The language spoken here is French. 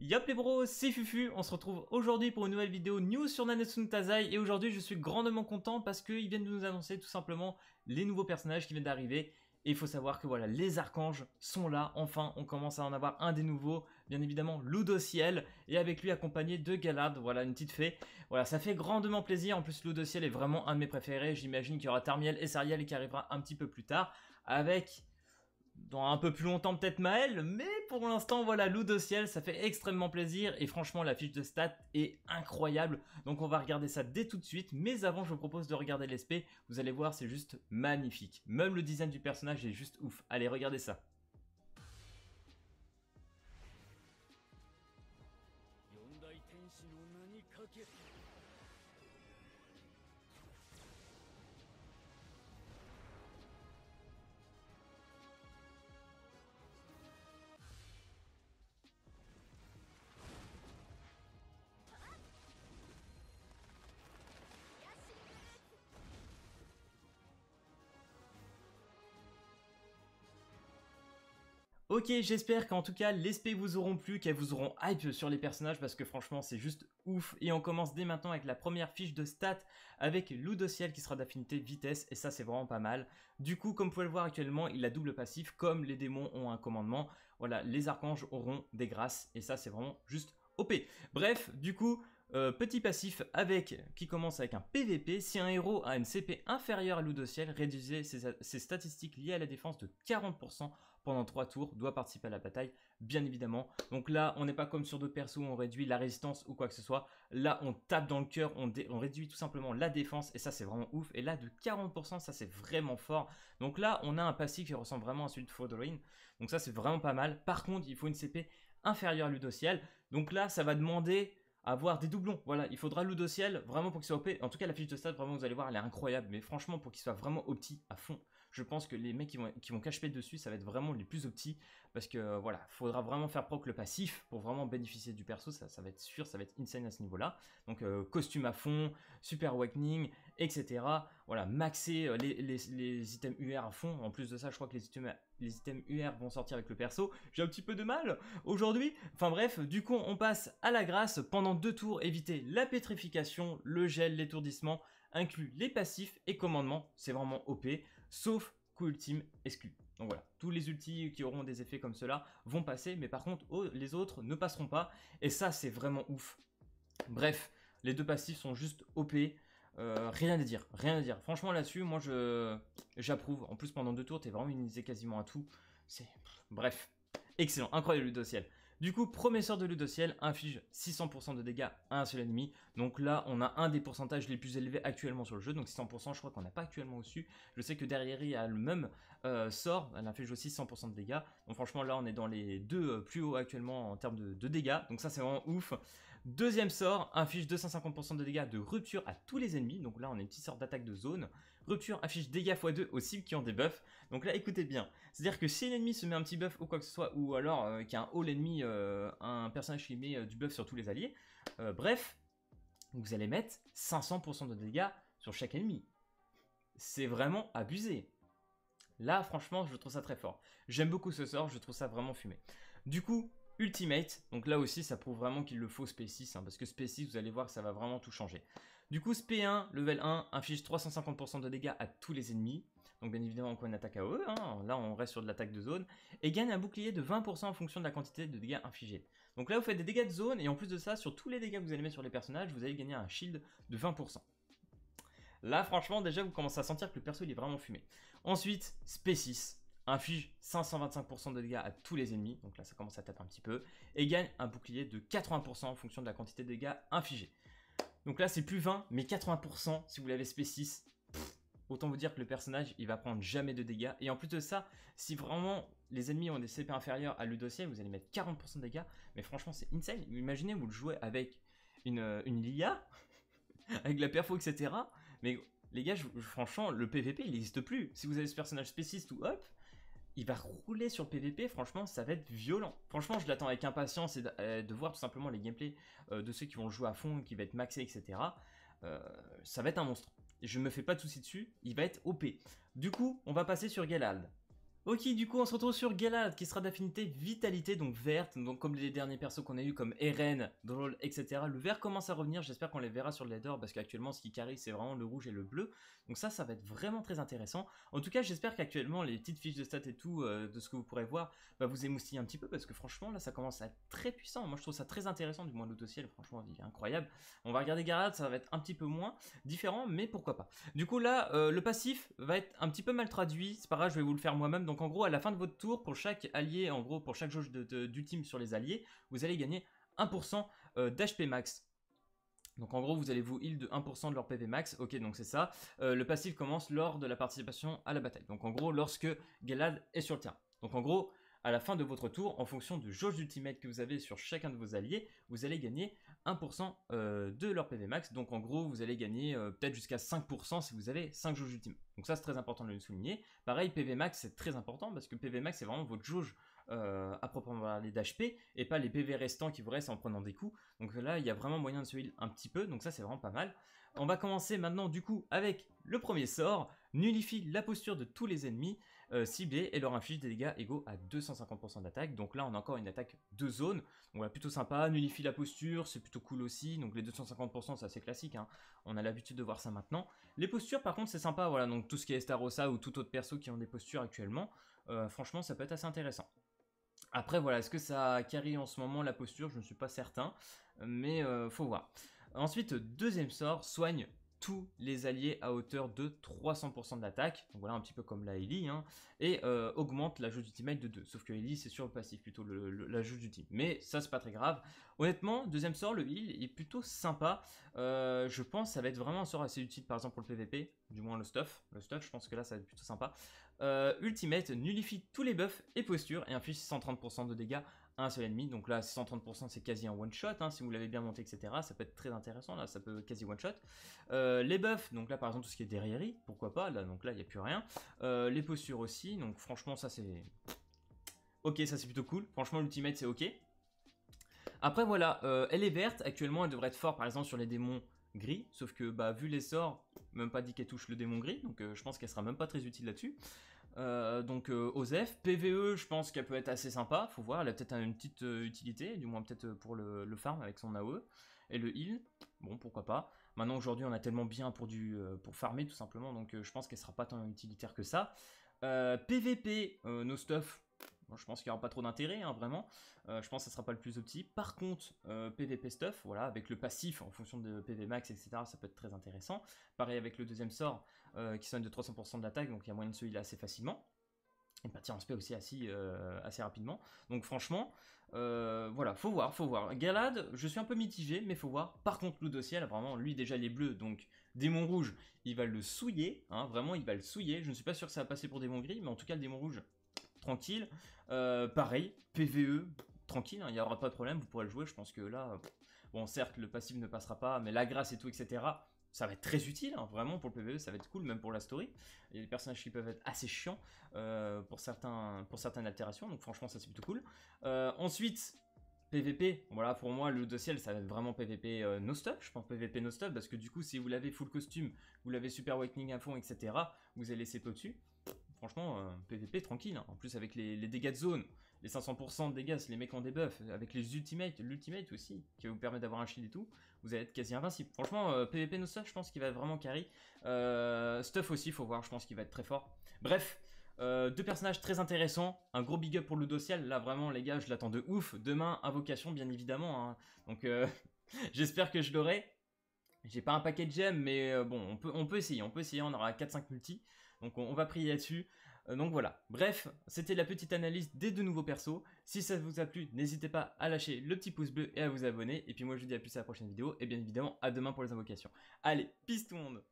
Yop les bros, c'est Fufu, on se retrouve aujourd'hui pour une nouvelle vidéo news sur Nanatsu no Taizai et aujourd'hui je suis grandement content parce qu'ils viennent de nous annoncer tout simplement les nouveaux personnages qui viennent d'arriver et il faut savoir que voilà, les archanges sont là, enfin on commence à en avoir un des nouveaux, bien évidemment Ludociel et avec lui accompagné de Galad, voilà une petite fée, voilà ça fait grandement plaisir, en plus Ludociel est vraiment un de mes préférés, j'imagine qu'il y aura Tarmiel et Sariel qui arrivera un petit peu plus tard avec... dans un peu plus longtemps peut-être Maël, mais pour l'instant voilà, Ludociel, ça fait extrêmement plaisir et franchement la fiche de stats est incroyable, donc on va regarder ça dès tout de suite, mais avant je vous propose de regarder l'SP, vous allez voir c'est juste magnifique, même le design du personnage est juste ouf, allez regardez ça. Ok, j'espère qu'en tout cas les SP vous auront plu, qu'elles vous auront hype sur les personnages parce que franchement c'est juste ouf. Et on commence dès maintenant avec la première fiche de stats avec Ludociel qui sera d'affinité vitesse et ça c'est vraiment pas mal. Du coup comme vous pouvez le voir actuellement il a double passif comme les démons ont un commandement. Voilà, les archanges auront des grâces et ça c'est vraiment juste OP. Bref, du coup... petit passif qui commence avec un PVP. Si un héros a une CP inférieure à Ludociel, réduisez ses statistiques liées à la défense de 40% pendant 3 tours, doit participer à la bataille, bien évidemment. Donc là, on n'est pas comme sur d'autres persos où on réduit la résistance ou quoi que ce soit. Là, on tape dans le cœur, on réduit tout simplement la défense et ça, c'est vraiment ouf. Et là, de 40%, ça, c'est vraiment fort. Donc là, on a un passif qui ressemble vraiment à celui de Fodorine. Donc ça, c'est vraiment pas mal. Par contre, il faut une CP inférieure à Ludociel. Donc là, ça va demander... avoir des doublons, voilà, il faudra Ludociel vraiment pour qu'il soit OP, en tout cas la fiche de stats vraiment vous allez voir elle est incroyable, mais franchement pour qu'il soit vraiment opti à fond, je pense que les mecs qui vont cache-pet dessus ça va être vraiment les plus opti, parce que voilà, faudra vraiment faire proc le passif pour vraiment bénéficier du perso, ça va être sûr, ça va être insane à ce niveau là, donc costume à fond, super awakening, etc, voilà, maxer les items UR à fond, en plus de ça je crois que les items UR vont sortir avec le perso, j'ai un petit peu de mal aujourd'hui, enfin bref, du coup on passe à la grâce, pendant 2 tours, éviter la pétrification, le gel, l'étourdissement, inclut les passifs et commandements, c'est vraiment OP, sauf coup ultime exclu. Donc voilà, tous les ultis qui auront des effets comme cela vont passer, mais par contre les autres ne passeront pas, et ça c'est vraiment ouf. Bref, les deux passifs sont juste OP, rien à dire, rien à dire. Franchement là-dessus, moi j'approuve. En plus pendant 2 tours, t'es vraiment immunisé quasiment à tout. Bref, excellent, incroyable Ludociel. Du coup, premier sort de Ludociel inflige 600% de dégâts à un seul ennemi. Donc là, on a un des pourcentages les plus élevés actuellement sur le jeu. Donc 600%, je crois qu'on n'a pas actuellement au-dessus. Je sais que derrière, il y a le même sort. Elle inflige aussi 100% de dégâts. Donc franchement, là, on est dans les deux plus hauts actuellement en termes de dégâts. Donc ça, c'est vraiment ouf. Deuxième sort, inflige 250% de dégâts de rupture à tous les ennemis. Donc là, on a une petite sorte d'attaque de zone. Rupture inflige dégâts x2 aux cibles qui ont des buffs. Donc là, écoutez bien. C'est-à-dire que si l'ennemi se met un petit buff ou quoi que ce soit, ou alors qu'il y a un haut ennemi, un personnage qui met du buff sur tous les alliés, bref, vous allez mettre 500% de dégâts sur chaque ennemi. C'est vraiment abusé. Là, franchement, je trouve ça très fort. J'aime beaucoup ce sort, je trouve ça vraiment fumé. Du coup, Ultimate, donc là aussi, ça prouve vraiment qu'il le faut SP6, parce que SP6, vous allez voir que ça va vraiment tout changer. Du coup, SP1, level 1, inflige 350% de dégâts à tous les ennemis. Donc bien évidemment, on prend une attaque AOE, là on reste sur de l'attaque de zone. Et gagne un bouclier de 20% en fonction de la quantité de dégâts infligés. Donc là, vous faites des dégâts de zone, et en plus de ça, sur tous les dégâts que vous allez mettre sur les personnages, vous allez gagner un shield de 20%. Là, franchement, déjà, vous commencez à sentir que le perso, il est vraiment fumé. Ensuite, SP6 inflige 525% de dégâts à tous les ennemis, donc là ça commence à taper un petit peu, et gagne un bouclier de 80% en fonction de la quantité de dégâts infligés. Donc là c'est plus 20, mais 80% si vous l'avez SP6, autant vous dire que le personnage il va prendre jamais de dégâts, et en plus de ça, si vraiment les ennemis ont des CP inférieurs à Ludociel, vous allez mettre 40% de dégâts, mais franchement c'est insane. Imaginez vous le jouez avec une Lilia, avec la perfo etc, mais les gars, franchement, le PVP, il n'existe plus. Si vous avez ce personnage spéciste ou hop, il va rouler sur le PVP, franchement, ça va être violent. Franchement, je l'attends avec impatience et de voir tout simplement les gameplays de ceux qui vont le jouer à fond, qui va être maxé, etc. Ça va être un monstre. Je me fais pas de soucis dessus, il va être OP. Du coup, on va passer sur Galad. Ok, du coup, on se retrouve sur Galad, qui sera d'affinité vitalité, donc verte, donc comme les derniers persos qu'on a eu comme Eren, Droll, etc. Le vert commence à revenir, j'espère qu'on les verra sur le ladder, parce qu'actuellement, ce qui carry, c'est vraiment le rouge et le bleu. Donc ça va être vraiment très intéressant. En tout cas, j'espère qu'actuellement, les petites fiches de stats et tout, de ce que vous pourrez voir, va vous émoustiller un petit peu, parce que franchement, là, ça commence à être très puissant. Moi, je trouve ça très intéressant, du moins le dossier, franchement, il est incroyable. On va regarder Galad, ça va être un petit peu moins différent, mais pourquoi pas. Du coup, là, le passif va être un petit peu mal traduit, c'est pas grave, je vais vous le faire moi-même. Donc en gros, à la fin de votre tour, pour chaque allié, en gros, pour chaque jauge d'ultime sur les alliés, vous allez gagner 1% d'HP max. Donc en gros, vous allez vous heal de 1% de leur PV max. Ok, donc c'est ça. Le passif commence lors de la participation à la bataille. Donc en gros, lorsque Galad est sur le terrain. Donc en gros, à la fin de votre tour, en fonction de jauge d'ultimate que vous avez sur chacun de vos alliés, vous allez gagner 1% de leur PV max. Donc en gros, vous allez gagner peut-être jusqu'à 5% si vous avez 5 jauges d'ultimate. Donc ça, c'est très important de le souligner. Pareil, PV max, c'est très important parce que PV max, c'est vraiment votre jauge à proprement parler d'HP et pas les PV restants qui vous restent en prenant des coups. Donc là, il y a vraiment moyen de se heal un petit peu. Donc ça, c'est vraiment pas mal. On va commencer maintenant du coup avec le premier sort. Nullifie la posture de tous les ennemis ciblés et leur inflige des dégâts égaux à 250% d'attaque. Donc là, on a encore une attaque de zone. Donc voilà, plutôt sympa. Nullifie la posture, c'est plutôt cool aussi. Donc les 250%, c'est assez classique, hein. On a l'habitude de voir ça maintenant. Les postures, par contre, c'est sympa. Voilà, donc tout ce qui est Starossa ou tout autre perso qui ont des postures actuellement, franchement, ça peut être assez intéressant. Après, voilà, est-ce que ça carry en ce moment la posture? Je ne suis pas certain, mais faut voir. Ensuite, deuxième sort, soigne tous les alliés à hauteur de 300% de l'attaque, donc voilà un petit peu comme la Ellie, hein, et augmente la jauge d'ultimate de 2, sauf que Ellie c'est sur le passif plutôt la jauge d'ultimate, mais ça c'est pas très grave. Honnêtement, deuxième sort, le heal est plutôt sympa, je pense que ça va être vraiment un sort assez utile par exemple pour le PVP, du moins le stuff, je pense que là ça va être plutôt sympa. Ultimate nullifie tous les buffs et postures et inflige 130% de dégâts à un seul ennemi. Donc là, 130% c'est quasi un one shot, hein, si vous l'avez bien monté, etc. Ça peut être très intéressant, là, ça peut quasi one shot. Les buffs, donc là par exemple tout ce qui est derrière, pourquoi pas, là, donc là il n'y a plus rien. Les postures aussi, donc franchement ça c'est... Ok, ça c'est plutôt cool, franchement l'ultimate c'est ok. Après voilà, elle est verte, actuellement elle devrait être forte par exemple sur les démons gris, sauf que bah, vu les sorts, même pas dit qu'elle touche le démon gris, donc je pense qu'elle sera même pas très utile là-dessus. Donc Osef, PVE, je pense qu'elle peut être assez sympa, faut voir, elle a peut-être une petite utilité, du moins peut-être pour le farm avec son AOE, et le heal, bon pourquoi pas. Maintenant aujourd'hui on a tellement bien pour farmer tout simplement, donc je pense qu'elle sera pas tant utilitaire que ça. PVP, no stuff, bon, je pense qu'il n'y aura pas trop d'intérêt, hein, vraiment. Je pense que ça sera pas le plus opti. Par contre, PVP stuff, voilà, avec le passif en fonction de PV max, etc., ça peut être très intéressant. Pareil avec le deuxième sort qui sonne de 300% de l'attaque, donc il y a moyen de se healer assez facilement. Et partir en spé aussi assez rapidement. Donc franchement, voilà, faut voir. Galad, je suis un peu mitigé, mais faut voir. Par contre, Ludociel, vraiment, lui déjà les bleus, donc démon rouge, il va le souiller, hein, vraiment, il va le souiller. Je ne suis pas sûr que ça va passer pour démon gris, mais en tout cas, le démon rouge, tranquille. Pareil, PVE, tranquille, il n'y aura pas de problème, vous pourrez le jouer. Je pense que là, bon, certes, le passif ne passera pas, mais la grâce et tout, etc., ça va être très utile, hein, vraiment pour le PVE, ça va être cool, même pour la story. Il y a des personnages qui peuvent être assez chiants pour certaines altérations, donc franchement, ça c'est plutôt cool. Ensuite, PVP, voilà, pour moi, le dossier, ça va être vraiment PVP no stop. Je pense PVP no stop parce que du coup, si vous l'avez full costume, vous l'avez super awakening à fond, etc., vous allez laisser peu dessus. Franchement, PVP tranquille, hein. En plus avec les dégâts de zone, les 500% de dégâts si les mecs ont des buffs, avec les ultimates, l'ultimate aussi, qui va vous permettre d'avoir un shield et tout, vous allez être quasi invincible. Franchement, PVP no stuff, je pense qu'il va être vraiment carry. Stuff aussi, faut voir, je pense qu'il va être très fort. Bref, deux personnages très intéressants, un gros big up pour le Ludociel, là vraiment les gars, je l'attends de ouf. Demain, invocation bien évidemment, hein. Donc j'espère que je l'aurai. J'ai pas un paquet de gemmes, mais bon, on peut essayer, on aura 4-5 multi. Donc on va prier là-dessus. Donc voilà. Bref, c'était la petite analyse des deux nouveaux persos. Si ça vous a plu, n'hésitez pas à lâcher le petit pouce bleu et à vous abonner. Et puis moi je vous dis à plus à la prochaine vidéo. Et bien évidemment à demain pour les invocations. Allez, peace tout le monde.